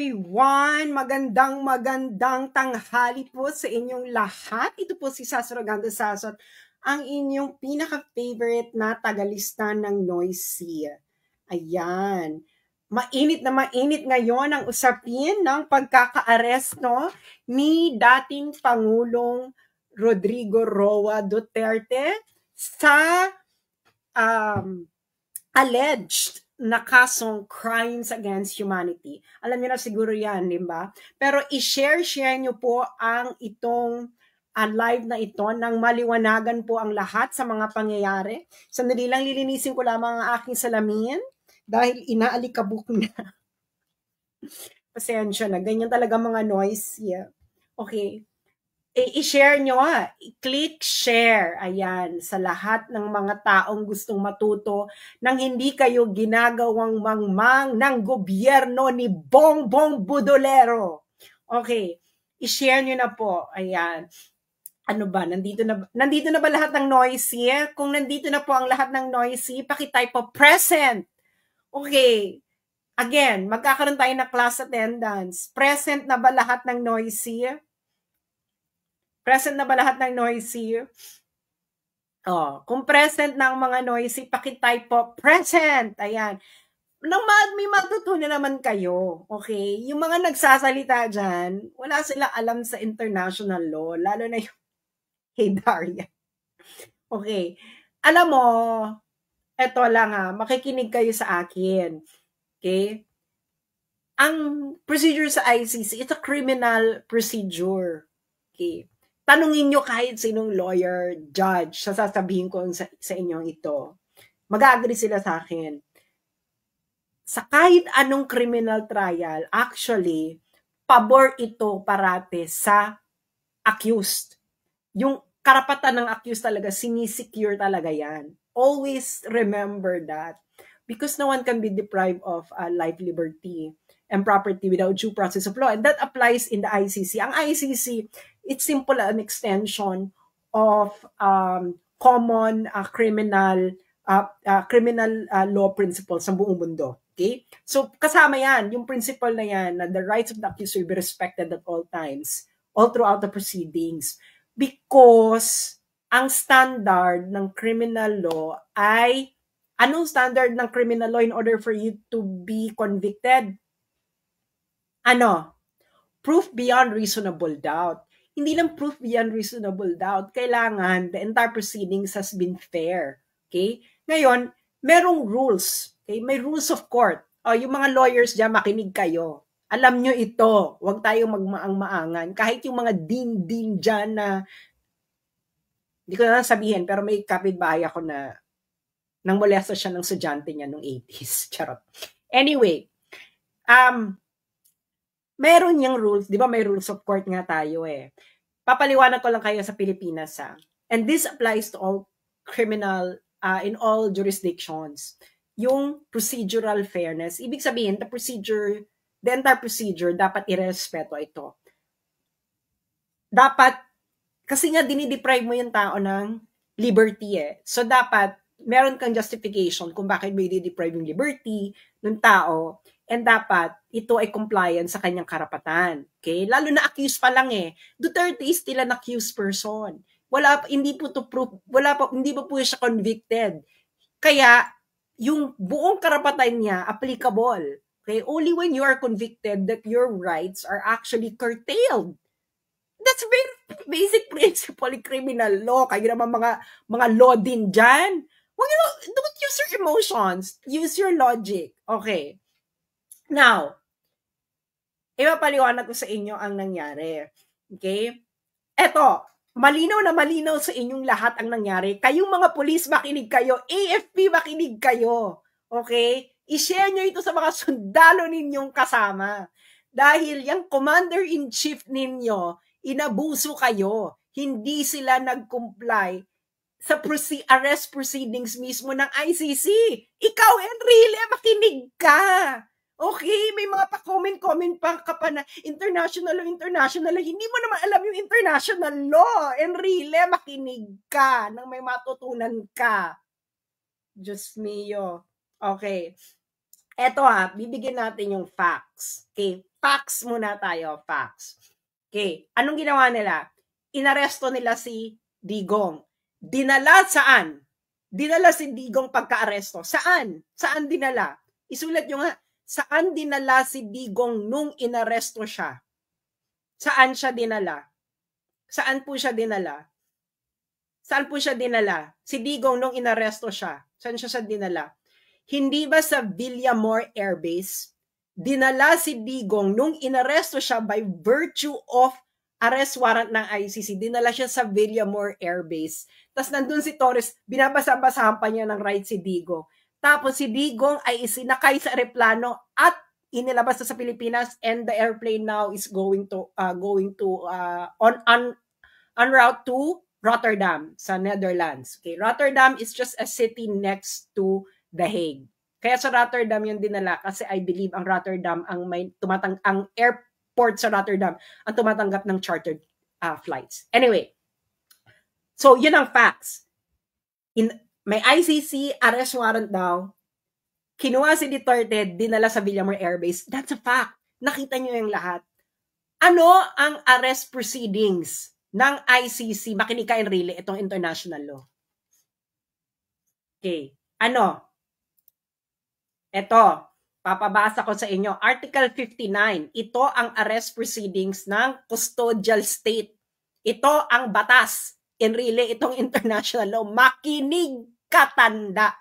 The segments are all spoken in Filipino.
everyone! Magandang tanghali po sa inyong lahat. Ito po si Sasuraganda Sasot, ang inyong pinaka-favorite na tagalista ng Noisy. Ayan. Mainit na mainit ngayon ang usapin ng pagkakaaresto ni dating Pangulong Rodrigo Roa Duterte sa alleged na kasong crimes against humanity. Alam niyo na siguro yan, di ba? Pero i-share niyo po ang itong live na ito nang maliwanagan po ang lahat sa mga pangyayari. Sandali lang, lilinisin ko lamang ang aking salamin dahil inaalikabok na. Pasensya na, ganyan talaga mga noise. Yeah. Okay. I-share nyo, i-click share, ayan, sa lahat ng mga taong gustong matuto nang hindi kayo ginagawang mangmang ng gobyerno ni Bongbong Budolero. Okay, i-share nyo na po, ayan. Ano ba, nandito na ba lahat ng noisy? Kung nandito na po ang lahat ng noisy, pakitype po present. Okay, again, magkakaroon tayo na class attendance. Present na ba lahat ng noisy? Present na ba lahat ng noisy? Oh, kung present na ang mga noisy, pakitype po present. Ayan. May matutunan naman kayo. Okay? Yung mga nagsasalita dyan, wala silang alam sa international law. Lalo na yung hey Daria. Okay. Alam mo, eto lang makikinig kayo sa akin. Okay? Ang procedure sa ICC, it's a criminal procedure. Okay? Tanungin nyo kahit sinong lawyer, judge, sasabihin ko sa inyong ito. Mag-agree sila sa akin. Sa kahit anong criminal trial, actually, pabor ito parate sa accused. Yung karapatan ng accused talaga, sinisecure talaga yan. Always remember that. Because no one can be deprived of life, liberty, and property without due process of law. And that applies in the ICC. Ang ICC, it's simple an extension of common criminal law principles sa buong mundo. Okay? So, kasama yan, yung principle na yan, na the rights of the accused will be respected at all times, all throughout the proceedings. Because ang standard ng criminal law ay, anong standard ng criminal law in order for you to be convicted? Ano? Proof beyond reasonable doubt. Hindi lang proof beyond reasonable doubt. Kailangan the entire proceedings has been fair. Okay? Ngayon, merong rules. Okay? May rules of court. Yung mga lawyers dyan, makinig kayo. Alam nyo ito. Huwag tayong magmaang-maangan. Kahit yung mga din dyan na, hindi ko na sabihin, pero may kapitbahay ako na nang molesta siya ng estudyante niya nung 80s. Charot. Anyway, meron yung rules, di ba may rules of court nga tayo Papaliwanag ko lang kayo sa Pilipinas And this applies to all criminal, in all jurisdictions. Yung procedural fairness, ibig sabihin, the entire procedure, dapat irespeto ito. Dapat, kasi nga dinideprive mo yung tao ng liberty So dapat, meron kang justification kung bakit mo i-deprive yung liberty ng tao. And dapat, ito ay compliant sa kanyang karapatan. Okay? Lalo na accused pa lang Duterte is still an accused person. Hindi po to proof, hindi pa po siya convicted. Kaya, yung buong karapatan niya, applicable. Okay? Only when you are convicted that your rights are actually curtailed. That's very basic principle in criminal law. Kaya naman mga law din dyan. Don't use your emotions. Use your logic. Okay. Now, ipapaliwanag ko sa inyo ang nangyari. Okay? Eto, malinaw na malinaw sa inyong lahat ang nangyari. Kayong mga pulis, makinig kayo. AFP, makinig kayo. Okay? I-share nyo ito sa mga sundalo ninyong kasama. Dahil yung commander-in-chief ninyo, inabuso kayo. Hindi sila nag-comply sa arrest proceedings mismo ng ICC. Ikaw, Enrile, makinig ka. Okay, may mga pa-comment pa ka pa na international law. Hindi mo naman alam yung international law. Enrile, makinig ka nang may matutunan ka. Diyos mio. Okay. Eto bibigyan natin yung facts. Okay. Facts muna tayo, facts. Okay, anong ginawa nila? Inaresto nila si Digong. Dinala saan? Dinala si Digong pagka-aresto. Saan? Saan dinala? Isulat nyo nga, saan dinala si Digong nung inaresto siya? Saan siya dinala? Saan po siya dinala? Saan po siya dinala? Si Digong nung inaresto siya. Saan siya dinala? Hindi ba sa Villamor Air Base? Dinala si Digong nung inaresto siya by virtue of arrest warrant ng ICC. Dinala siya sa Villamor Air Base. Tapos nandun si Torres, binabasa-basahan pa niya ng right si Digong. Tapos si Digong ay isinakay sa aeroplano at inilabas na sa Pilipinas, and the airplane now is going to on route to Rotterdam sa Netherlands. Okay, Rotterdam is just a city next to The Hague. Kaya sa Rotterdam yung dinala kasi I believe ang Rotterdam ang ang airport sa Rotterdam ang tumatanggap ng chartered flights. Anyway, so yun ang facts. May ICC arrest warrant daw. Kinuha si Duterte, dinala sa Villamor Air Base. That's a fact. Nakita nyo yung lahat. Ano ang arrest proceedings ng ICC? Makinig ka, Enrile, itong international law. Okay. Ano? Ito, papabasa ko sa inyo. Article 59, ito ang arrest proceedings ng custodial state. Ito ang batas. Enrile, itong international law. Makinig katanda.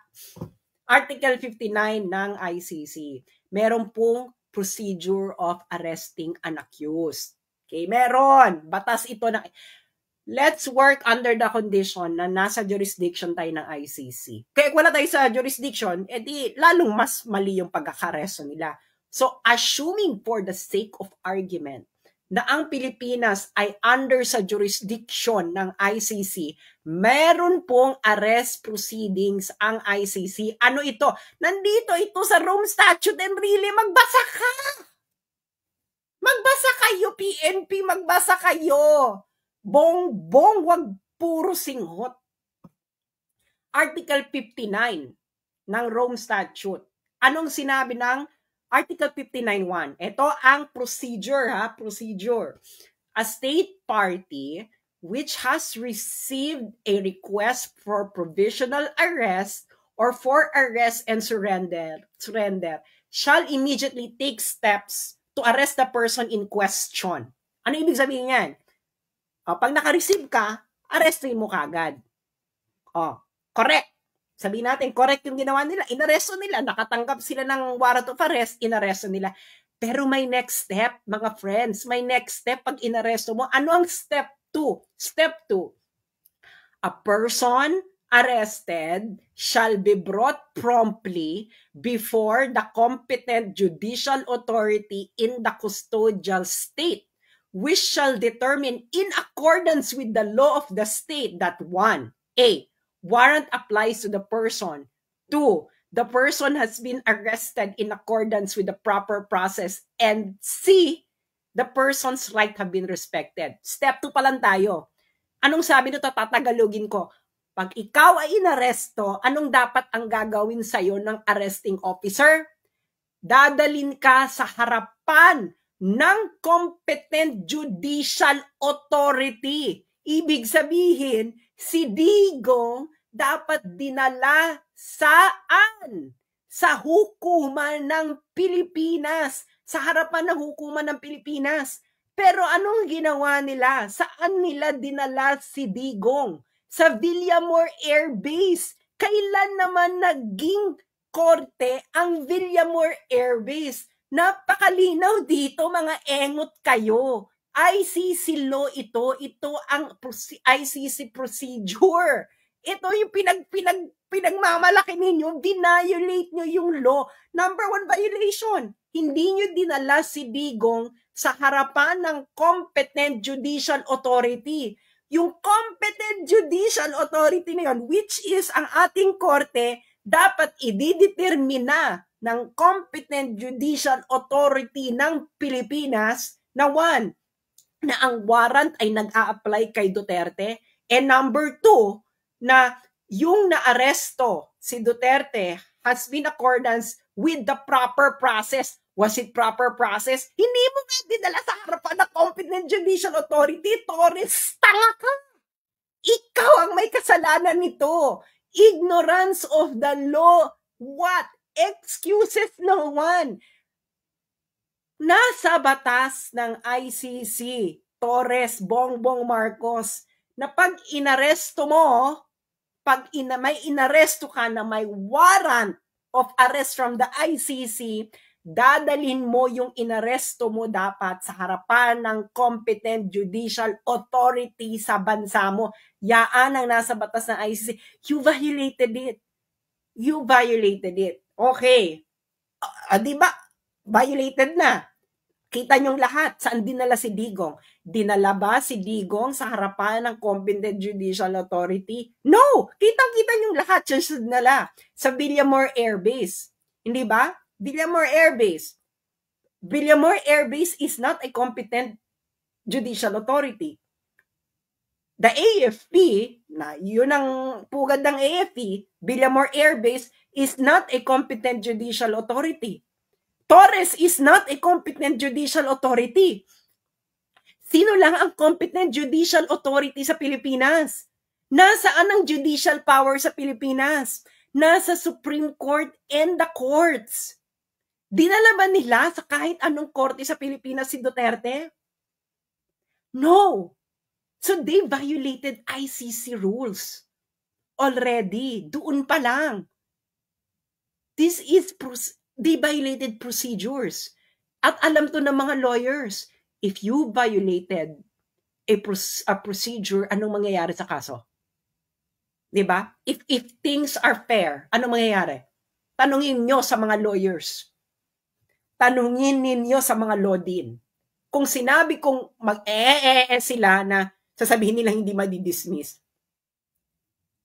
Article 59 ng ICC. Meron pong procedure of arresting an accused. Okay, meron. Batas ito na. Let's work under the condition na nasa jurisdiction tayo ng ICC. Kaya wala tayo sa jurisdiction, edi lalong mas mali yung pagkakaresto nila. So, assuming for the sake of argument na ang Pilipinas ay under sa jurisdiction ng ICC, meron pong arrest proceedings ang ICC. Ano ito? Nandito ito sa Rome Statute, and really, magbasa ka! Magbasa kayo, PNP, magbasa kayo! Bong-bong, wag puro singhot. Article 59 ng Rome Statute. Anong sinabi ng Article 59.1? Ito ang procedure, procedure. A state party which has received a request for provisional arrest or for arrest and surrender shall immediately take steps to arrest the person in question. Ano ibig sabihin yan? Pag naka-receive ka, arrestin mo kagad. Correct. Sabihin natin, correct yung ginawa nila. Inaresto nila. Nakatanggap sila ng warrant of arrest. Inaresto nila. Pero may next step, mga friends. May next step pag inaresto mo. Ano ang step 2? Step 2. A person arrested shall be brought promptly before the competent judicial authority in the custodial state, which shall determine in accordance with the law of the state that 1. A. Warrant applies to the person. 2. The person has been arrested in accordance with the proper process. And C. The person's right have been respected. Step 2 pa lang tayo. Anong sabi nito? Tatagalogin ko. Pag ikaw ay inaresto, anong dapat ang gagawin sa'yo ng arresting officer? Dadalin ka sa harapan ng competent judicial authority. Ibig sabihin, si Digong dapat dinala saan? Sa hukuman ng Pilipinas. Sa harapan ng hukuman ng Pilipinas. Pero anong ginawa nila? Saan nila dinala si Digong? Sa Villamor Air Base. Kailan naman naging korte ang Villamor Air Base? Napakalinaw dito, mga engot kayo. ICC law ito. Ito ang ICC procedure. Ito yung pinagmamalaki ninyo. Violate nyo yung law. Number 1 violation. Hindi nyo dinala si Digong sa harapan ng competent judicial authority. Yung competent judicial authority na yun, which is ang ating korte, dapat ididetermina ng competent judicial authority ng Pilipinas na 1, na ang warrant ay nag-a-apply kay Duterte, and number 2, na yung naaresto si Duterte has been accordance with the proper process. Was it proper process? Hindi mo nga dinala sa harapan ng competent judicial authority. Torres, tanga ka! Ikaw ang may kasalanan nito. Ignorance of the law. What? Excuses no one. Nasa batas ng ICC, Torres, Bongbong Marcos, na pag inaresto mo, may inaresto ka na may warrant of arrest from the ICC, dadalhin mo yung inaresto mo dapat sa harapan ng competent judicial authority sa bansa mo. Yaan ang nasa batas ng ICC. You violated it. You violated it. Okay. Diba? Violated na. Kita niyong lahat. Saan dinala si Digong? Dinala ba si Digong sa harapan ng competent judicial authority? No! Kitang-kita niyong lahat. Siya dinala sa Villamor Air Base. Hindi ba? Villamor Air Base. Villamor Air Base is not a competent judicial authority. The AFP, na yun ang pugad ng AFP, Villamor Air Base is not a competent judicial authority. Torres is not a competent judicial authority. Sino lang ang competent judicial authority sa Pilipinas? Nasaan ang judicial power sa Pilipinas? Nasa Supreme Court and the courts. Dinala ba nila sa kahit anong korte sa Pilipinas si Duterte? No. So they violated ICC rules already. Doon pa lang. They violated procedures. At alam to ng mga lawyers, if you violated a procedure, anong mangyayari sa kaso? Diba? If things are fair, anong mangyayari? Tanungin nyo sa mga lawyers. Tanungin ninyo sa mga law din. Kung sinabi kong sila na sasabihin nila hindi madidismiss,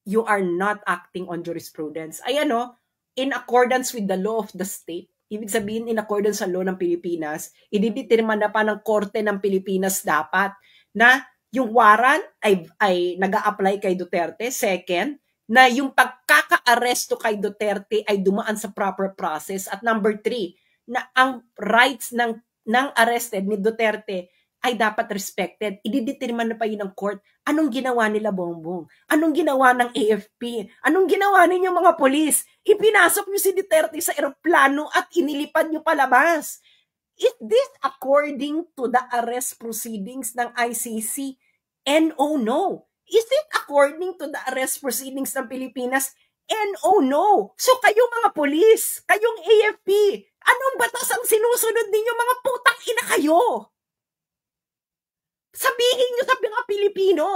you are not acting on jurisprudence. Ayan o, in accordance with the law of the state, ibig sabihin in accordance sa law ng Pilipinas, ididetermine na pa ng korte ng Pilipinas dapat na yung warrant ay nag-a-apply kay Duterte. Second, na yung pagkaka-aresto kay Duterte ay dumaan sa proper process. At number 3, na ang rights ng arrested ni Duterte ay dapat respected. Ididetermine na pa yun ng court. Anong ginawa nila, Bongbong? Anong ginawa ng AFP? Anong ginawa ninyo mga polis? Ipinasok nyo si Duterte sa eroplano at inilipad nyo palabas. Is this according to the arrest proceedings ng ICC? No. Is it according to the arrest proceedings ng Pilipinas? No. So kayong mga polis, kayong AFP, anong batas ang sinusunod ninyo, mga putang ina kayo? Sabihin nyo sa mga Pilipino,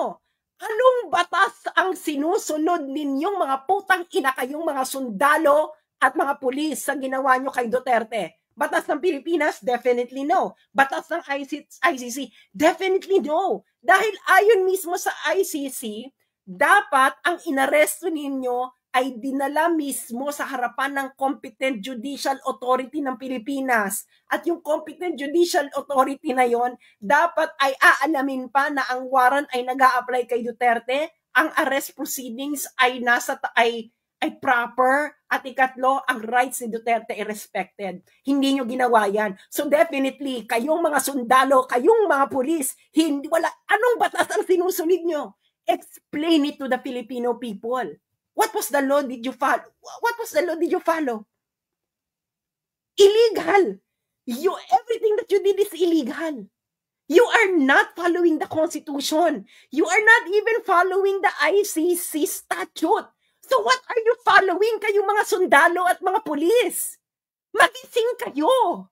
anong batas ang sinusunod ninyong mga putang ina kayong mga sundalo at mga pulis sa ginawa nyo kay Duterte? Batas ng Pilipinas? Definitely no. Batas ng ICC? Definitely no. Dahil ayon mismo sa ICC, dapat ang inaresto ninyo ay dinala mismo sa harapan ng competent judicial authority ng Pilipinas. At yung competent judicial authority na yon, dapat ay aalamin pa na ang warrant ay nag-a-apply kay Duterte, ang arrest proceedings ay proper, at ikatlo, ang rights ni Duterte ay respected. Hindi nyo ginawa yan. So definitely, kayong mga sundalo, kayong mga pulis, anong batas ang sinusunod nyo? Explain it to the Filipino people. What was the law did you follow? What was the law did you follow? Illegal. Everything that you did is illegal. You are not following the Constitution. You are not even following the ICC statute. So what are you following, kayong mga sundalo at mga pulis? Magising kayo.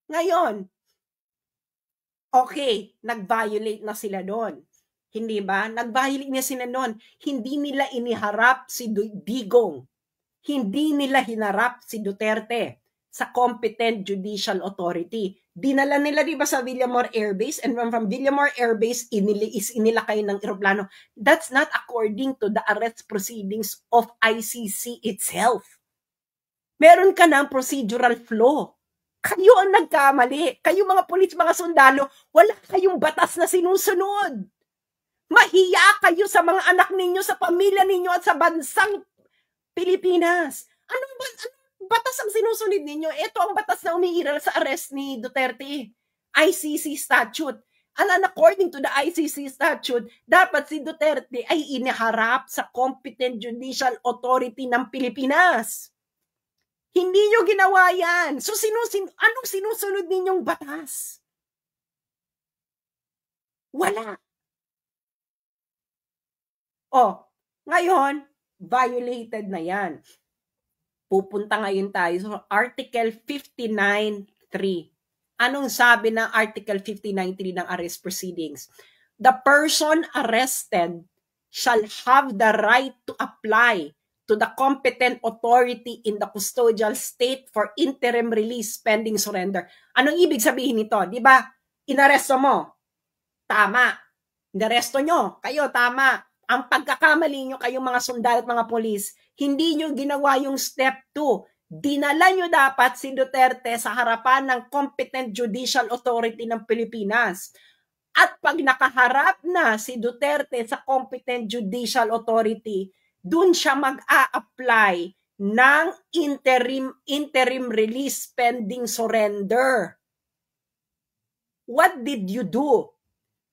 Ngayon, okay, nag-violate na sila doon. Hindi ba? Nag-violate na sila noon. Hindi nila iniharap si Digong. Hindi nila hinarap si Duterte sa competent judicial authority. Dinala nila, di ba, sa Villamor Air Base, and from Villamor Air Base, inilakay ng eroplano. That's not according to the arrest proceedings of ICC itself. Meron ka ng procedural flaw. Kayo ang nagkamali. Kayo mga pulis, mga sundalo, wala kayong batas na sinusunod. Mahiya kayo sa mga anak ninyo, sa pamilya ninyo, at sa bansang Pilipinas. Anong batas ang sinusunod ninyo? Ito ang batas na umiiral sa arrest ni Duterte. ICC statute. And according to the ICC statute, dapat si Duterte ay iniharap sa competent judicial authority ng Pilipinas. Hindi nyo ginawa yan. So, anong sinusunod ninyong batas? Wala. Ngayon, violated na yan. Pupunta ngayon tayo sa Article 59.3. Anong sabi ng Article 59.3 ng arrest proceedings? The person arrested shall have the right to apply to the competent authority in the custodial state for interim release pending surrender. Anong ibig sabihin nito? Di ba? Inaresto mo. Tama. Inaresto nyo. Kayo, tama. Ang pagkakamali nyo kayong mga sundalo at mga polis, hindi nyo ginawa yung step 2. Dinala nyo dapat si Duterte sa harapan ng competent judicial authority ng Pilipinas. At pag nakaharap na si Duterte sa competent judicial authority, dun siya mag-a-apply ng interim release pending surrender. What did you do?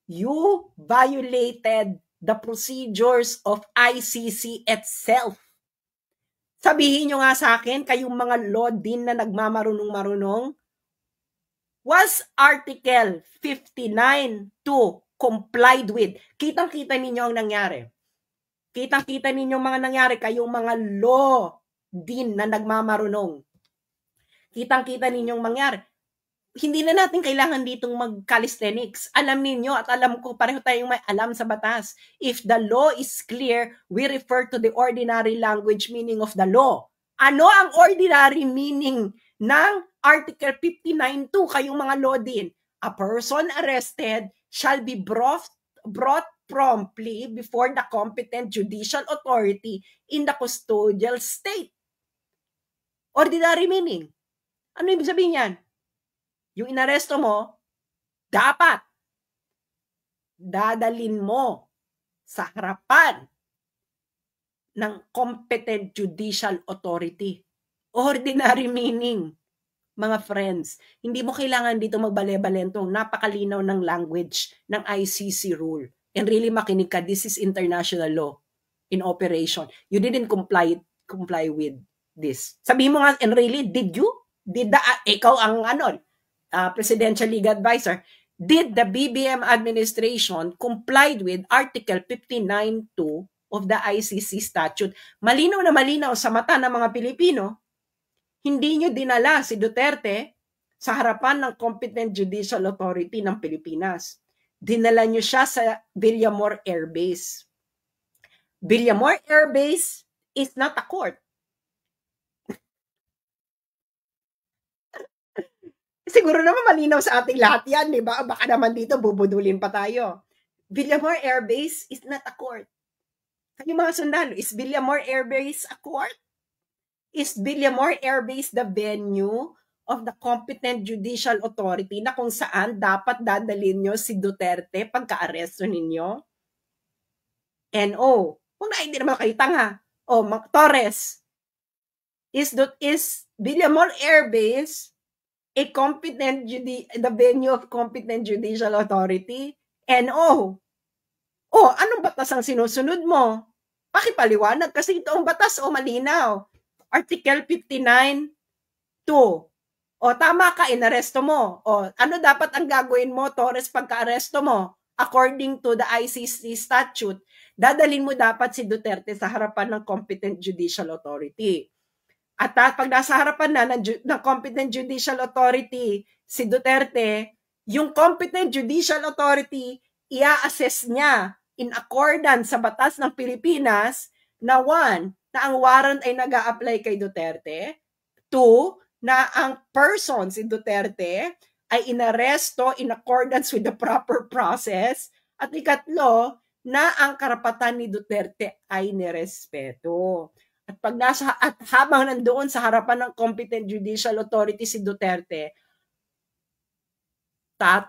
You violated the procedures of ICC itself. Sabihin nyo nga sa akin, kayong mga law din na nagmamarunong-marunong, was Article 59.2 complied with? Kitang-kita ninyo ang nangyari. Kitang-kita ninyo mga nangyari, kayong mga law din na nagmamarunong. Kitang-kita ninyong mangyari. Hindi na natin kailangan ditong mag-calisthenics. Alam ninyo at alam ko, pareho tayong may alam sa batas. If the law is clear, we refer to the ordinary language meaning of the law. Ano ang ordinary meaning ng Article 59.2? Kayong mga law din. A person arrested shall be brought promptly before the competent judicial authority in the custodial state. Ordinary meaning. Ano ibig sabihin yan? Yung inaresto mo, dapat dadalin mo sa harapan ng competent judicial authority. Ordinary meaning, mga friends. Hindi mo kailangan dito magbale-balentong napakalinaw ng language ng ICC rule. And really makinig ka, this is international law in operation. You didn't comply with this. Sabihin mo nga, and really, did you? Ikaw ang presidential legal advisor, did the BBM administration complied with Article 59.2 of the ICC statute? Malinaw na malinaw sa mata ng mga Pilipino, hindi nyo dinala si Duterte sa harapan ng competent judicial authority ng Pilipinas. Dinala nyo siya sa Villamor Air Base. Villamor Air Base is not a court. Siguro naman malinaw sa ating lahat yan, di ba? Baka naman dito bubudulin pa tayo. Villamor Air Base is not a court. Kayo mga sundalo, is Villamor Air Base a court? Is Villamor Air Base the venue of the competent judicial authority na kung saan dapat dadalhin nyo si Duterte pagka-aresto ninyo? Kung hindi naman kayo tanga. Torres, is Villamor Air Base a competent the venue of competent judicial authority? Anong batas ang sinusunod mo? Pakipaliwanag kasi ito ang batas malinaw. Article 59.2. Tama ka, inaresto mo. Ano dapat ang gagawin mo, Torres, pagka-aresto mo? According to the ICC statute, dadalhin mo dapat si Duterte sa harapan ng competent judicial authority. At pag nasa harapan na ng competent judicial authority, si Duterte, yung competent judicial authority, ia-assess niya in accordance sa batas ng Pilipinas na 1, na ang warrant ay nag-a-apply kay Duterte. 2, na ang person, si Duterte, ay inaresto in accordance with the proper process. At 3, na ang karapatan ni Duterte ay nirespeto. At habang nandoon sa harapan ng competent judicial authority si Duterte,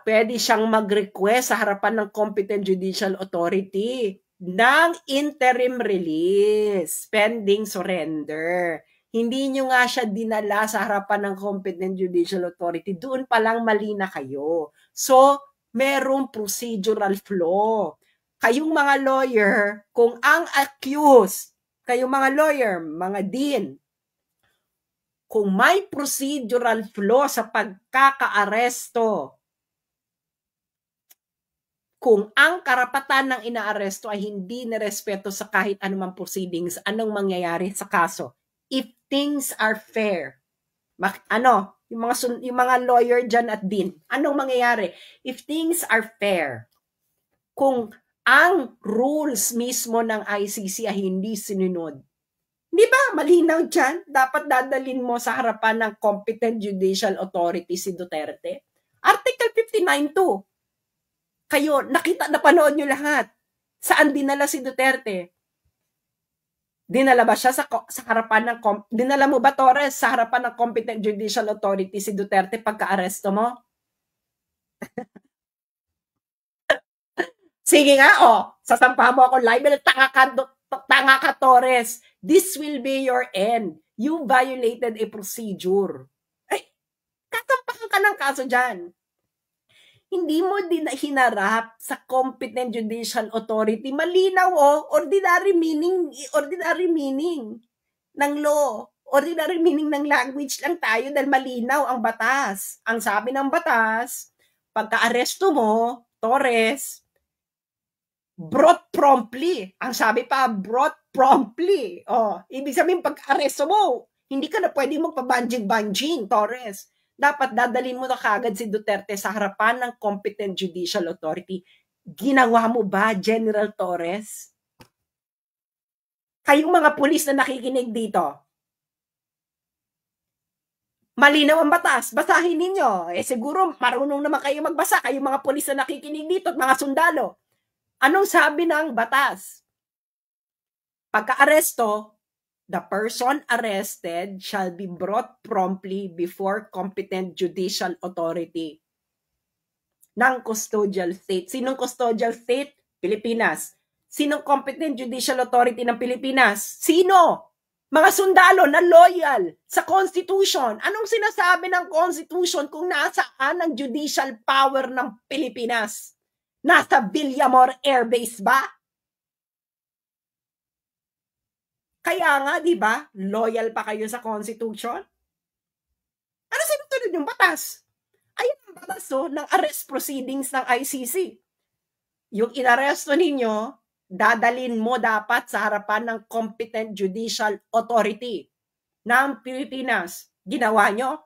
pwede siyang mag-request sa harapan ng competent judicial authority ng interim release pending surrender. Hindi nyo nga siya dinala sa harapan ng competent judicial authority. Doon pa lang mali na kayo. So, merong procedural flaw. Kayong mga lawyer, kung ang accused, kayong mga lawyer, mga dean, kung may procedural flaw sa pagkakaaresto, kung ang karapatan ng inaaresto ay hindi nirespeto sa kahit anumang proceedings, anong mangyayari sa kaso? If things are fair, yung mga lawyer dyan at din, anong mangyayari? If things are fair, kung ang rules mismo ng ICC ay hindi sinunod, di ba malinaw dyan? Dapat dadalin mo sa harapan ng competent judicial authority si Duterte. Article 59.2. Kayo, napanood nyo lahat. Saan dinala si Duterte? Dinala ba siya sa harapan ng, dinala mo ba, Torres, sa harapan ng competent judicial authority si Duterte pagka-aresto mo? Sige nga, sasampahan mo ako live, tanga ka, Torres. This will be your end. You violated a procedure. Ay, kasampahan ka ng kaso dyan. Hindi mo din hinarap sa competent judicial authority. Malinaw, ordinary meaning ng law. Ordinary meaning ng language lang tayo dahil malinaw ang batas. Ang sabi ng batas, pagka-aresto mo, Torres, brought promptly. Ang sabi pa, brought promptly. Ibig sabihin, pag-aresto mo, hindi ka na pwede magpabanjing-banjing, Torres. Dapat dadalhin mo na kagad si Duterte sa harapan ng competent judicial authority. Ginawa mo ba, General Torres? Kayong mga pulis na nakikinig dito, malinaw ang batas, basahin ninyo. Siguro marunong naman kayo magbasa, kayong mga pulis na nakikinig dito at mga sundalo. Anong sabi ng batas? Pagka-aresto, the person arrested shall be brought promptly before competent judicial authority ng custodial state. Sinong custodial state? Pilipinas. Sinong competent judicial authority ng Pilipinas? Sino? Mga sundalo na loyal sa Constitution. Anong sinasabi ng Constitution kung nasaan ang judicial power ng Pilipinas? Nasa Villamor Air Base ba? Kaya nga, di ba, loyal pa kayo sa Constitution? Ano sinusunod yung batas? Ayun ang batas ng arrest proceedings ng ICC. Yung inaresto ninyo, dadalin mo dapat sa harapan ng competent judicial authority ng Pilipinas. Ginawa nyo?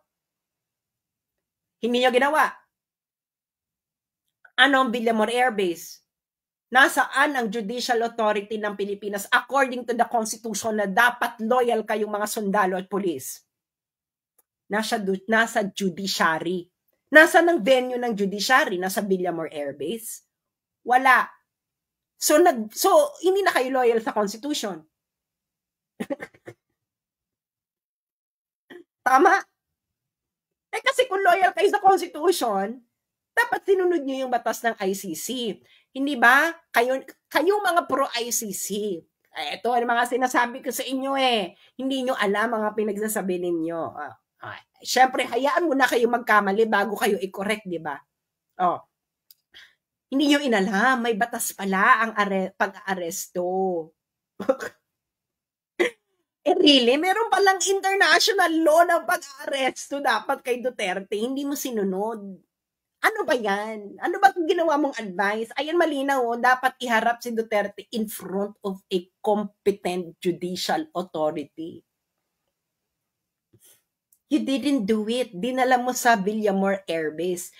Hindi nyo ginawa. Anong Villamor Air Base? Nasaan ang judicial authority ng Pilipinas according to the Constitution na dapat loyal kayong mga sundalo at pulis? Nasa judiciary. Nasa ng venue ng judiciary? Nasa Villamor Air Base? Wala. So hindi na kayo loyal sa Constitution. Tama? Kasi kung loyal kayo sa Constitution, dapat sinunod nyo yung batas ng ICC. Hindi ba? Kayo mga pro-ICC. Ito ang mga sinasabi ko sa inyo Hindi nyo alam mga pinagsasabi ninyo. Siyempre, hayaan mo na kayo magkamali bago kayo i-correct, di ba? Hindi nyo inalam. May batas pala ang pag-aresto. Really? Meron palang international law ng pag-aresto dapat kay Duterte. Hindi mo sinunod. Ano ba yan? Ano ba kung ginawa mong advice? Ayan, malinaw, dapat iharap si Duterte in front of a competent judicial authority. You didn't do it. Dinala mo sa Villamor Air Base.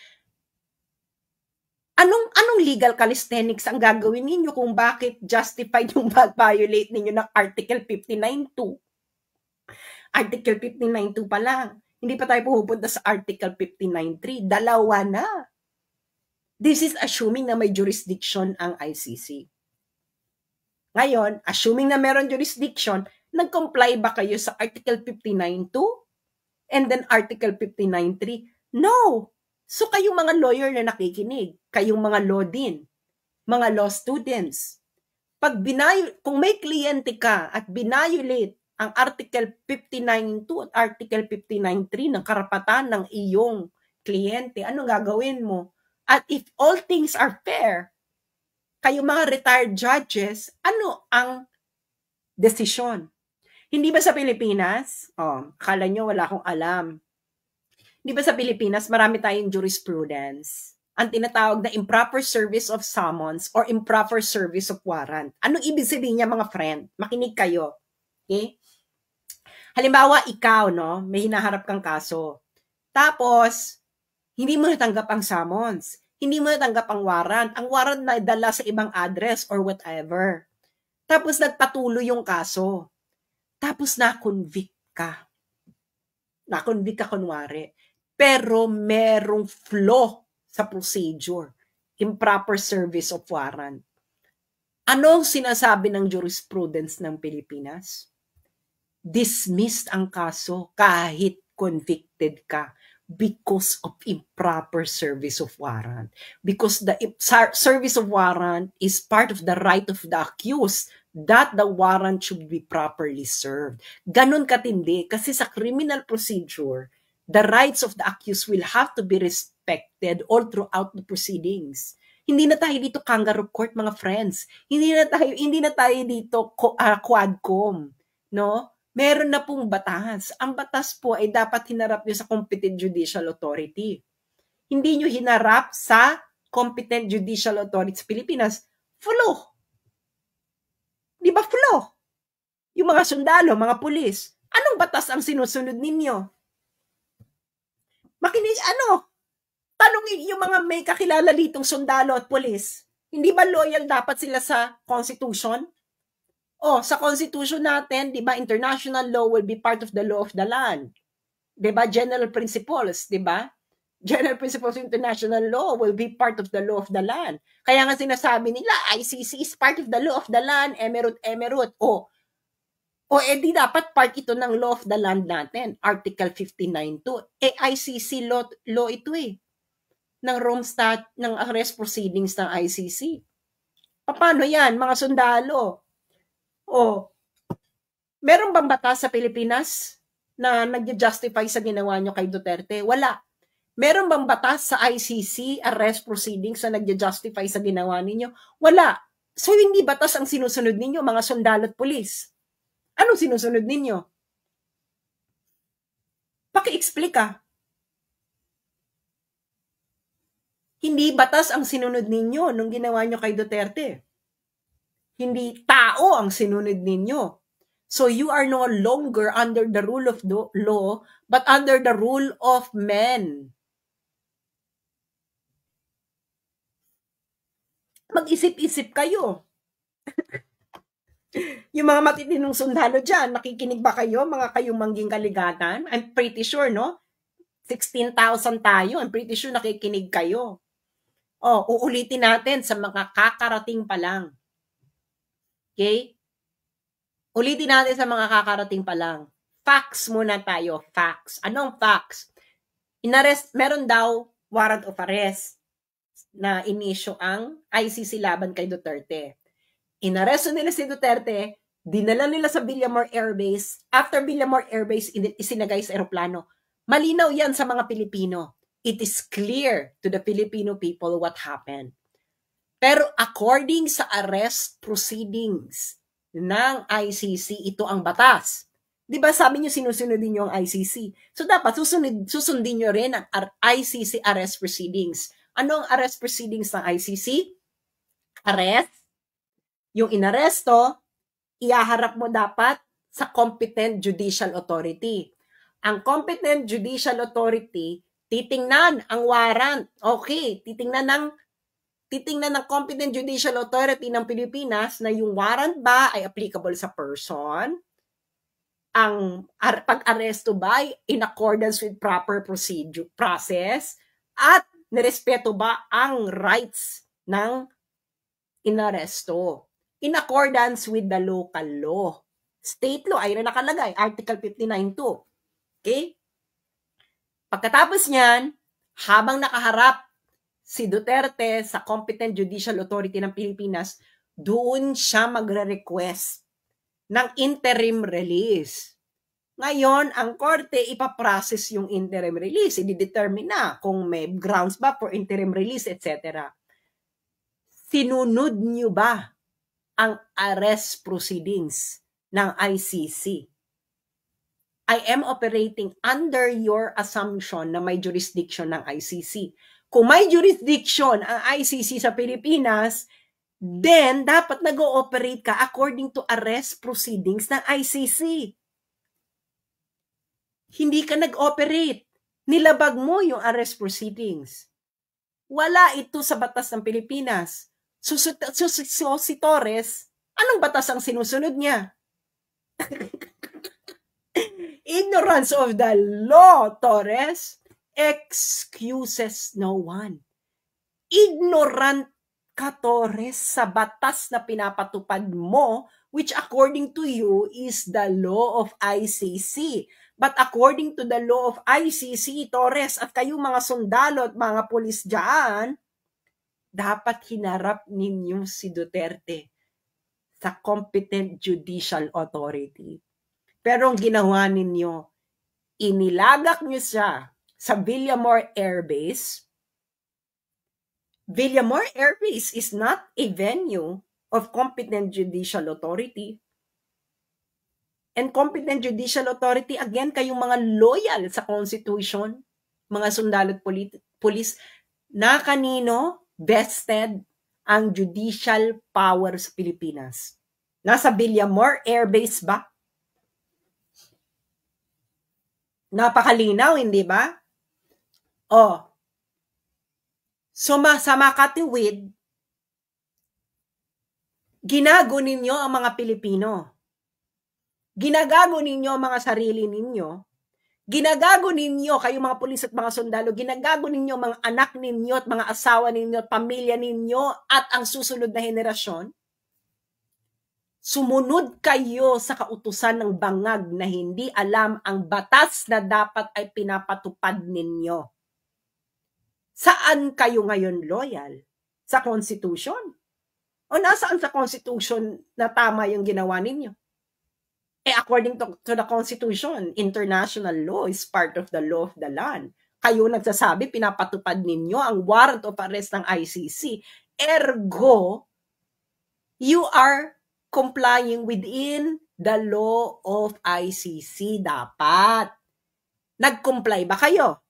Anong legal calisthenics ang gagawin ninyo kung bakit justified yung mag-violate ninyo ng Article 59.2? Article 59.2 pa lang. Hindi pa tayo pupunta sa Article 59.3. Dalawa na. This is assuming na may jurisdiction ang ICC. Ngayon, assuming na meron jurisdiction, nag-comply ba kayo sa Article 59.2 and then Article 59.3? No! So kayong mga lawyer na nakikinig, kayong mga law din, mga law students, kung may kliyente ka at binayolate ang Article 59.2 at Article 59.3 ng karapatan ng iyong kliyente. Anong gagawin mo? At if all things are fair, kayo mga retired judges, ano ang desisyon? Hindi ba sa Pilipinas? Akala nyo wala akong alam. Hindi ba sa Pilipinas marami tayong jurisprudence? Ang tinatawag na improper service of summons or improper service of warrant. Anong ibig sabihin niya, mga friend? Makinig kayo. Okay? Halimbawa, ikaw, no, may hinaharap kang kaso. Tapos, hindi mo natanggap ang summons. Hindi mo natanggap ang warrant. Ang warrant na dala sa ibang address or whatever. Tapos, nagpatuloy yung kaso. Tapos, na-convict ka. Na-convict ka kunwari. Pero, merong flaw sa procedure. Improper service of warrant. Anong sinasabi ng jurisprudence ng Pilipinas? Dismissed ang kaso kahit convicted ka because of improper service of warrant. Because the service of warrant is part of the right of the accused that the warrant should be properly served. Ganon katindi kasi sa criminal procedure, the rights of the accused will have to be respected all throughout the proceedings. Hindi na tayo dito kangaroo court, mga friends. Hindi na tayo dito quadcom, no? Meron na pong batas. Ang batas po ay dapat hinarap nyo sa competent judicial authority. Hindi nyo hinarap sa competent judicial authority sa Pilipinas. Flaw. Di ba flaw? Yung mga sundalo, mga pulis, anong batas ang sinusunod ninyo? Makinig, tanongin yung mga may kakilala ditong sundalo at pulis. Hindi ba loyal dapat sila sa Constitution? Sa Constitution natin, di ba, international law will be part of the law of the land. Di ba, general principles, di ba? General principles of international law will be part of the law of the land. Kaya nga sinasabi nila, ICC is part of the law of the land, emerald. Di dapat part ito ng law of the land natin, Article 59.2. ICC law ito ng Rome ng arrest proceedings ng ICC. Paano yan, mga sundalo? Meron bang batas sa Pilipinas na nag-justify sa ginawa nyo kay Duterte? Wala. Meron bang batas sa ICC arrest proceedings na nag-justify sa ginawa ninyo? Wala. So, hindi batas ang sinusunod ninyo, mga sundalo at pulis. Anong sinusunod ninyo? Paki-explain ka. Hindi batas ang sinunod ninyo nung ginawa nyo kay Duterte. Hindi tao ang sinunod ninyo. So you are no longer under the rule of the law, but under the rule of men. Mag-isip-isip kayo. Yung mga matitinong sundalo dyan, nakikinig ba kayo, mga kayong mangging kaligatan? I'm pretty sure, no? 16,000 tayo. I'm pretty sure nakikinig kayo. Uulitin natin sa mga kakarating pa lang. Okay? Ulitin natin sa mga kakarating pa lang. Facts muna tayo. Facts. Anong facts? Meron daw warrant of arrest na inisyo ang ICC laban kay Duterte. Inaresto nila si Duterte, dinala nila sa Villamor Air Base. After Villamor Air Base, isinagay sa aeroplano. Malinaw yan sa mga Pilipino. It is clear to the Filipino people what happened. Pero according sa arrest proceedings ng ICC, ito ang batas. Di ba sabi niyo sinusunod niyo ang ICC? So dapat susundin niyo rin ang ICC arrest proceedings. Ano ang arrest proceedings ng ICC? Arrest. Yung inaresto, iaharap mo dapat sa competent judicial authority. Ang competent judicial authority, titingnan ang warrant. Okay, titingnan ng competent judicial authority ng Pilipinas na yung warrant ba ay applicable sa person, ang pag-aresto ba ay in accordance with proper process, at nirespeto ba ang rights ng inaresto in accordance with the local law. State law ay nakalagay, Article 59.2. Okay? Pagkatapos niyan, habang nakaharap si Duterte sa competent judicial authority ng Pilipinas, doon siya magre-request ng interim release. Ngayon, ang korte ipaprocess yung interim release. I-determine na kung may grounds ba for interim release, etc. Sinunod nyo ba ang arrest proceedings ng ICC? I am operating under your assumption na may jurisdiction ng ICC. Kung may jurisdiction ang ICC sa Pilipinas, then dapat nag-ooperate ka according to arrest proceedings ng ICC. Hindi ka nag-operate. Nilabag mo yung arrest proceedings. Wala ito sa batas ng Pilipinas. So si Torres, anong batas ang sinusunod niya? Ignorance of the law, Torres, excuses no one. Ignorant ka, Torres, sa batas na pinapatupad mo, which according to you is the law of ICC. But according to the law of ICC, Torres, at kayong mga sundalo at mga pulis dyan, dapat hinarap ninyo si Duterte sa competent judicial authority. Pero ang ginawa ninyo, inilagak nyo siya sa Villamor Air Base. Villamor Air Base is not a venue of competent judicial authority. And competent judicial authority, again, kayong mga loyal sa Constitution, mga sundalo at pulis, na kanino vested ang judicial power sa Pilipinas? Nasa Villamor Air Base ba? Napakalinaw, hindi ba? So sa makatiwid, ginago ninyo ang mga Pilipino. Ginagago ninyo ang mga sarili ninyo. Ginagago ninyo, kayong mga pulis at mga sundalo, ginagago ninyo mga anak ninyo at mga asawa ninyo at pamilya ninyo at ang susunod na henerasyon. Sumunod kayo sa kautusan ng bangag na hindi alam ang batas na dapat ay pinapatupad ninyo. Saan kayo ngayon loyal? Sa Constitution? O nasaan sa Constitution na tama yung ginawa ninyo? According to the Constitution, international law is part of the law of the land. Kayo nagsasabi, pinapatupad ninyo ang warrant of arrest ng ICC. Ergo, you are complying within the law of ICC. Dapat. Nag-comply ba kayo?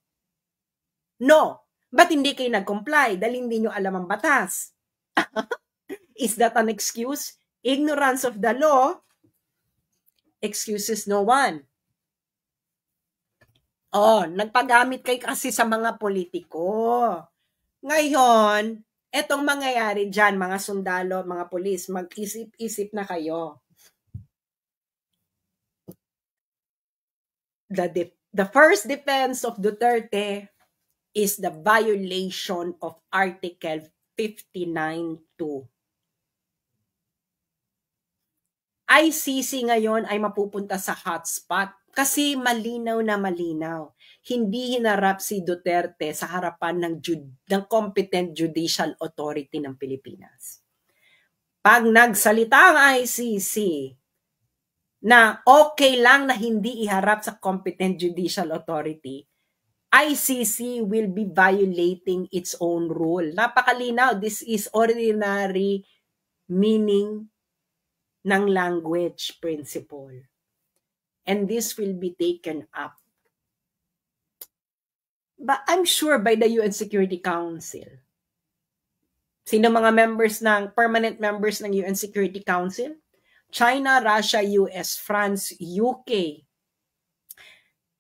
No. Ba't hindi kayo nag-comply? Dahil hindi nyo alam ang batas. Is that an excuse? Ignorance of the law excuses no one. Nagpagamit kayo kasi sa mga politiko. Ngayon, etong mangyayari dyan, mga sundalo, mga pulis, mag-isip-isip na kayo. The first defense of Duterte is the violation of Article 59.2. ICC ngayon ay mapupunta sa hotspot kasi malinaw na malinaw. Hindi hinarap si Duterte sa harapan ng competent judicial authority ng Pilipinas. Pag nagsalita ang ICC na okay lang na hindi iharap sa competent judicial authority, ICC will be violating its own rule. Napakalinaw, this is ordinary meaning ng language principle. And this will be taken up. But I'm sure by the UN Security Council. Sino mga permanent members ng UN Security Council? China, Russia, US, France, UK.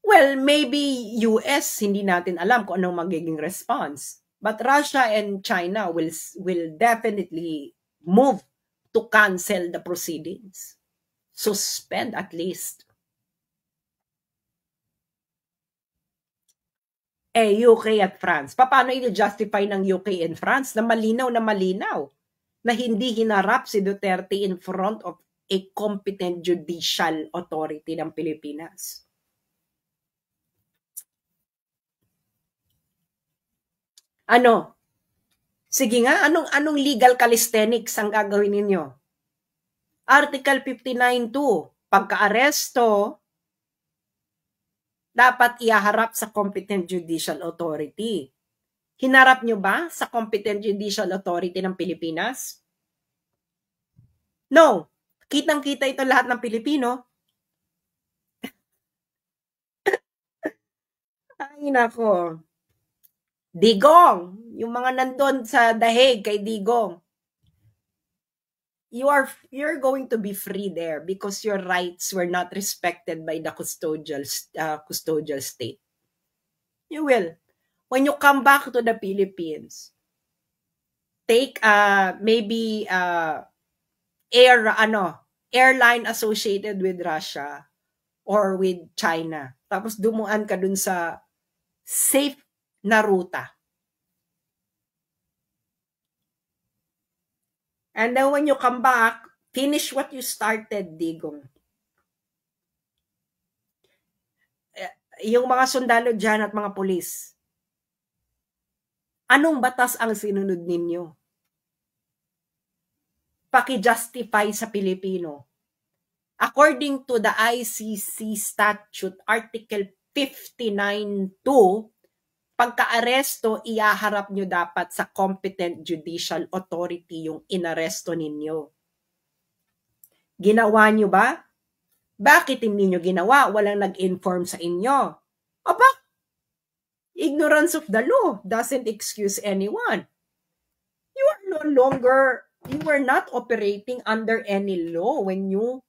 Well, maybe US, hindi natin alam kung anong magiging response. But Russia and China will definitely move to cancel the proceedings. Suspend at least. UK at France. Paano i-justify ng UK and France na malinaw na hindi hinarap si Duterte in front of a competent judicial authority ng Pilipinas? Sige nga, anong legal calisthenics ang gagawin ninyo? Article 59.2, pagka-aresto, dapat ihaharap sa competent judicial authority. Hinarap nyo ba sa competent judicial authority ng Pilipinas? No. Kitang-kita ito lahat ng Pilipino. Ay, nako. Digong, yung mga nandun sa Daheg kay Digong, you're going to be free there because your rights were not respected by the custodial state. You will. When you come back to the Philippines, take maybe airline associated with Russia or with China. Tapos dumuan ka dun sa safe na ruta. And then when you come back, finish what you started, Digong. Yung mga sundalo dyan at mga pulis, anong batas ang sinunod ninyo? Paki-justify sa Pilipino. According to the ICC statute, Article 59.2, pagka-aresto, ihaharap nyo dapat sa competent judicial authority yung inaresto ninyo. Ginawa nyo ba? Bakit hindi nyo ginawa? Walang nag-inform sa inyo. Aba, ignorance of the law doesn't excuse anyone. You were not operating under any law when you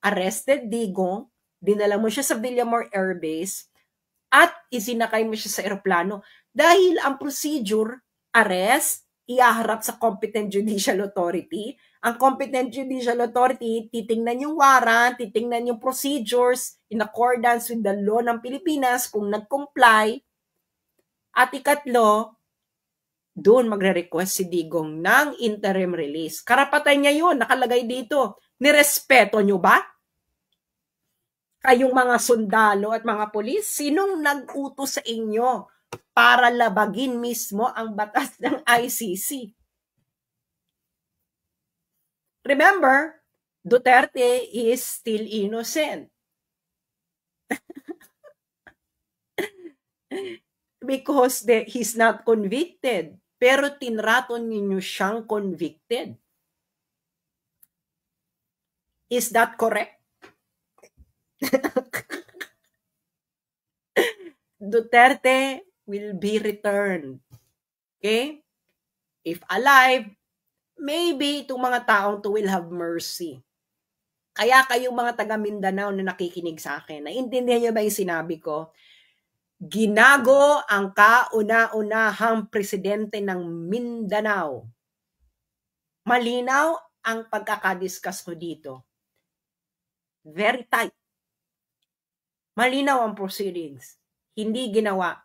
arrested Digong, dinala mo siya sa Villamor Air Base, at isinakay mo siya sa eroplano dahil ang procedure, arrest, ihaharap sa competent judicial authority. Ang competent judicial authority, titingnan yung warrant, titingnan yung procedures in accordance with the law ng Pilipinas kung nag-comply. At ikatlo, doon magre-request si Digong ng interim release. Karapatan niya yun, nakalagay dito. Nirespeto nyo ba? Kayong mga sundalo at mga pulis, sinong nag-utos sa inyo para labagin mismo ang batas ng ICC? Remember, Duterte is still innocent. Because he's not convicted. Pero tinraton ninyo siyang convicted. Is that correct? Duterte will be returned. Okay? If alive, maybe itong mga taong to will have mercy. Kaya kayong mga taga Mindanao na nakikinig sa akin, naintindihan niyo ba yung sinabi ko? Ginago ang kauna-unahang presidente ng Mindanao. Malinaw ang pagkakadiscuss ko dito. Very tight. Malinaw ang proceedings. Hindi ginawa.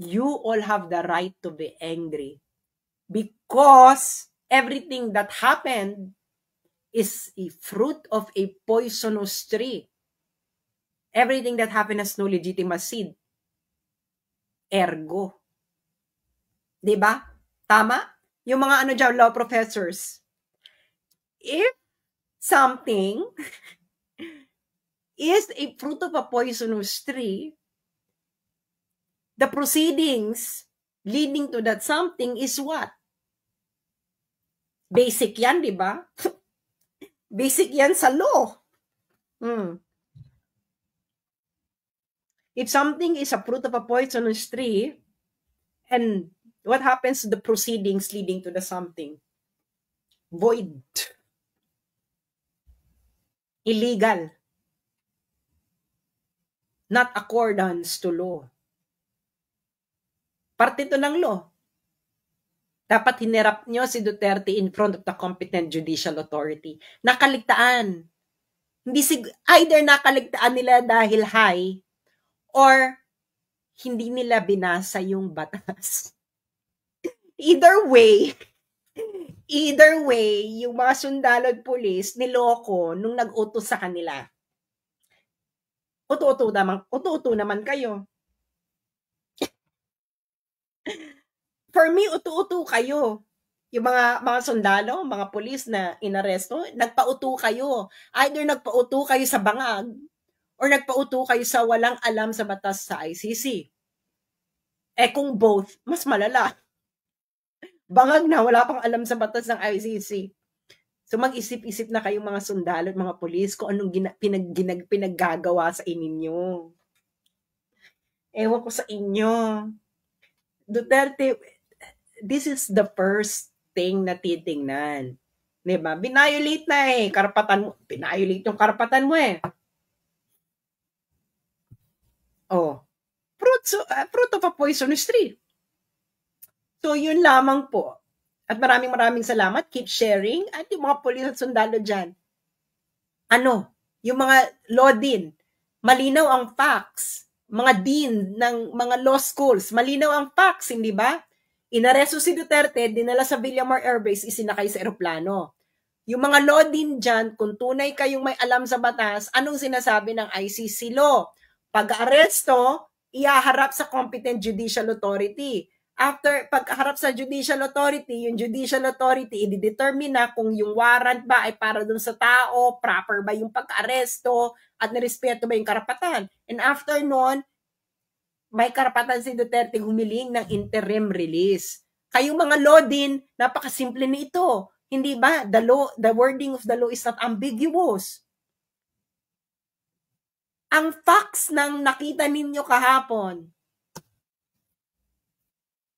You all have the right to be angry because everything that happened is a fruit of a poisonous tree. Everything that happened has no legitimate seed. Ergo. Diba? Tama? Yung mga dyan, law professors. If something is a fruit of a poisonous tree, the proceedings leading to that something is what? Basic yan, di ba? Basic yan sa law. If something is a fruit of a poisonous tree, and what happens to the proceedings leading to the something? Void. Illegal. Not accordance to law. Parte ito ng law. Dapat hinirap nyo si Duterte in front of the competent judicial authority. Nakaligtaan. Either nakaligtaan nila dahil high or hindi nila binasa yung batas. Either way, yung mga sundalo at pulis niloko nung nag-utos sa kanila. Uto-uto naman kayo. For me, uto-uto kayo. yung mga sundalo, mga pulis na inaresto, nagpauto kayo. Either nagpauto kayo sa bangag or nagpauto kayo sa walang alam sa batas sa ICC. Eh kung both, mas malala. Bangag na, wala pang alam sa batas ng ICC. So mag-isip-isip na kayong mga sundalo at mga pulis kung anong pinaggagawa sa ininyo. Ewan ko sa inyo. Duterte, this is the first thing na titingnan. Diba? Binayolate na eh. Karapatan mo. Binayolate yung karapatan mo eh. Oh. Fruit of a poisonous tree. So, yun lamang po. At maraming salamat. Keep sharing. At yung mga pulis at sundalo dyan. Ano? Yung mga law din. Malinaw ang facts. Mga dean ng mga law schools. Malinaw ang facts, hindi ba? Inaresto si Duterte, dinala sa Villamor Air Base, isinakay sa eroplano. Yung mga law din dyan, kung tunay kayong may alam sa batas, anong sinasabi ng ICC law? Pag-aresto, ihaharap sa competent judicial authority. After pagharap sa judicial authority, yung judicial authority i-determine na kung yung warrant ba ay para dun sa tao, proper ba yung pag-aresto, at nirespeto ba yung karapatan. And after nun, may karapatan si Duterte humiling ng interim release. Kayong mga law din, napakasimple nito. Hindi ba? The wording of the law is not ambiguous. Ang facts ng nakita ninyo kahapon,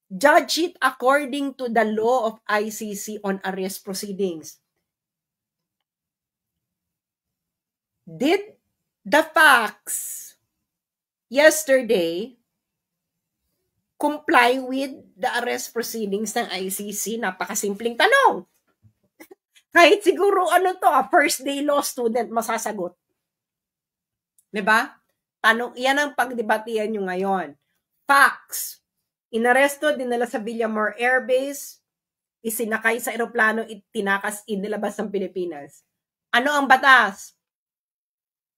judge it according to the law of ICC on arrest proceedings. Did the facts yesterday comply with the arrest proceedings ng ICC? Napakasimpleng tanong. Kahit siguro first day law student masasagot. Diba? Tanong, yan ang pagdebatihan nyo ngayon. Facts. Inaresto, dinala sa Villamor Air Base, isinakay sa eroplano, itinakas, inilabas ng Pilipinas. Ano ang batas?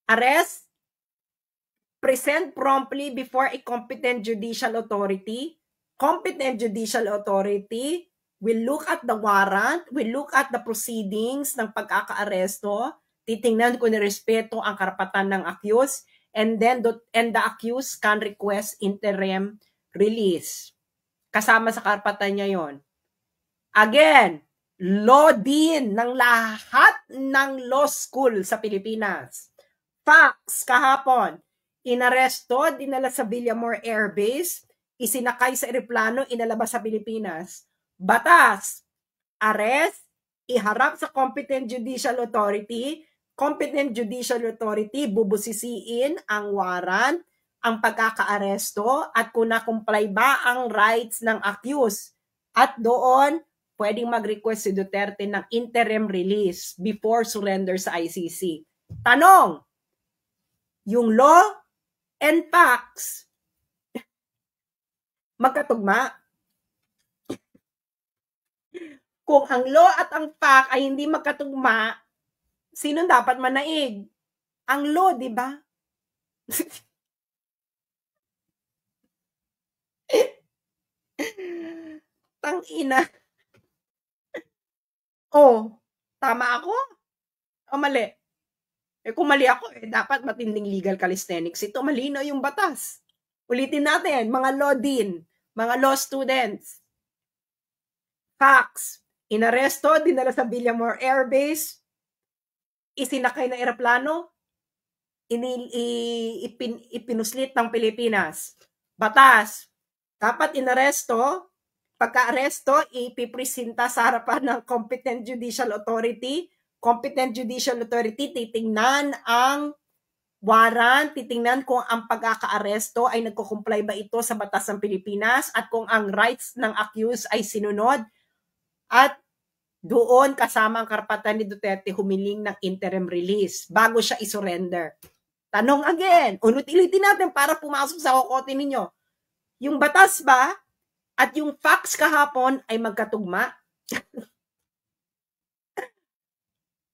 Arrest, present promptly before a competent judicial authority. Competent judicial authority will look at the warrant, will look at the proceedings ng pagkakaaresto, titingnan kung nirespeto ang karapatan ng accused, and the accused can request interim release. Kasama sa karapatan niya yon. Again, law din ng lahat ng law school sa Pilipinas. Facts kahapon, inaresto, dinala sa Villamor Air Base, isinakay sa eroplano, inalabas sa Pilipinas. Batas, arrest, iharap sa competent judicial authority, bubusisiin ang warrant, ang pagkakaaresto, at kung na-comply ba ang rights ng accused. At doon, pwedeng mag-request si Duterte ng interim release before surrender sa ICC. Tanong, yung law and facts, magkatugma? Kung ang law at ang fact ay hindi magkatugma, sino dapat manaig? Ang law, di ba? Tangina. Oh, tama ako? O mali? Kung mali ako, dapat matinding legal calisthenics. Ito, malino yung batas. Ulitin natin, mga law din, mga law students. Facts. Inaresto, dinala sa Villamor Air Base, isinakay na eroplano, ipinuslit ng Pilipinas. Batas. Dapat inaresto, pagka-aresto, ipipresenta sa harapan ng competent judicial authority. Competent judicial authority, titingnan ang warrant, titingnan kung ang pagkaka-aresto ay nagko-comply ba ito sa batas ng Pilipinas at kung ang rights ng accused ay sinunod. At doon kasama ang karapatan ni Duterte humiling ng interim release bago siya isurrender. Tanong again, ulit-ulitin natin para pumasok sa kokote ninyo. Yung batas ba at yung facts kahapon ay magkatugma?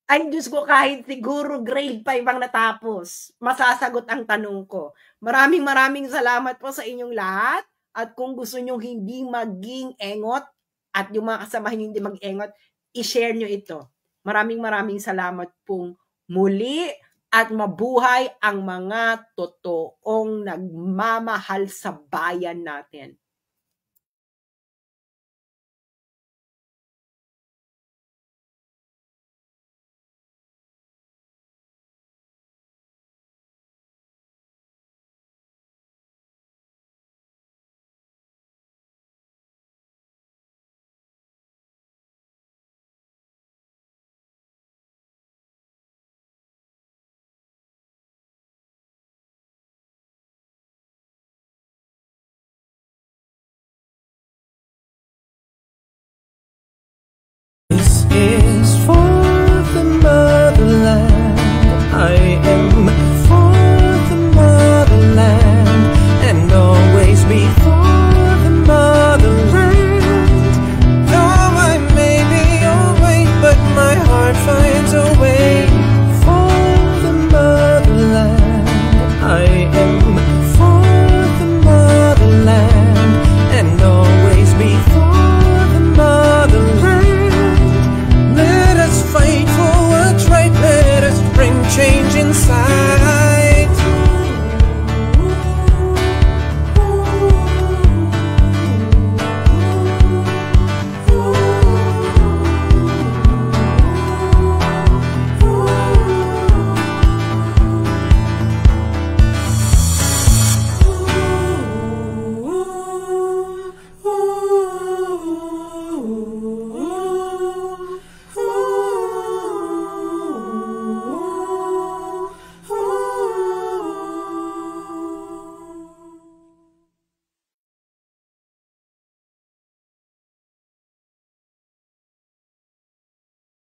Ay, Diyos ko, kahit siguro grade 5 ang natapos, masasagot ang tanong ko. Maraming salamat po sa inyong lahat. At kung gusto nyo hindi maging engot at yung mga kasamahan nyo hindi mag-engot, i-share nyo ito. Maraming salamat pong muli at mabuhay ang mga totoong nagmamahal sa bayan natin.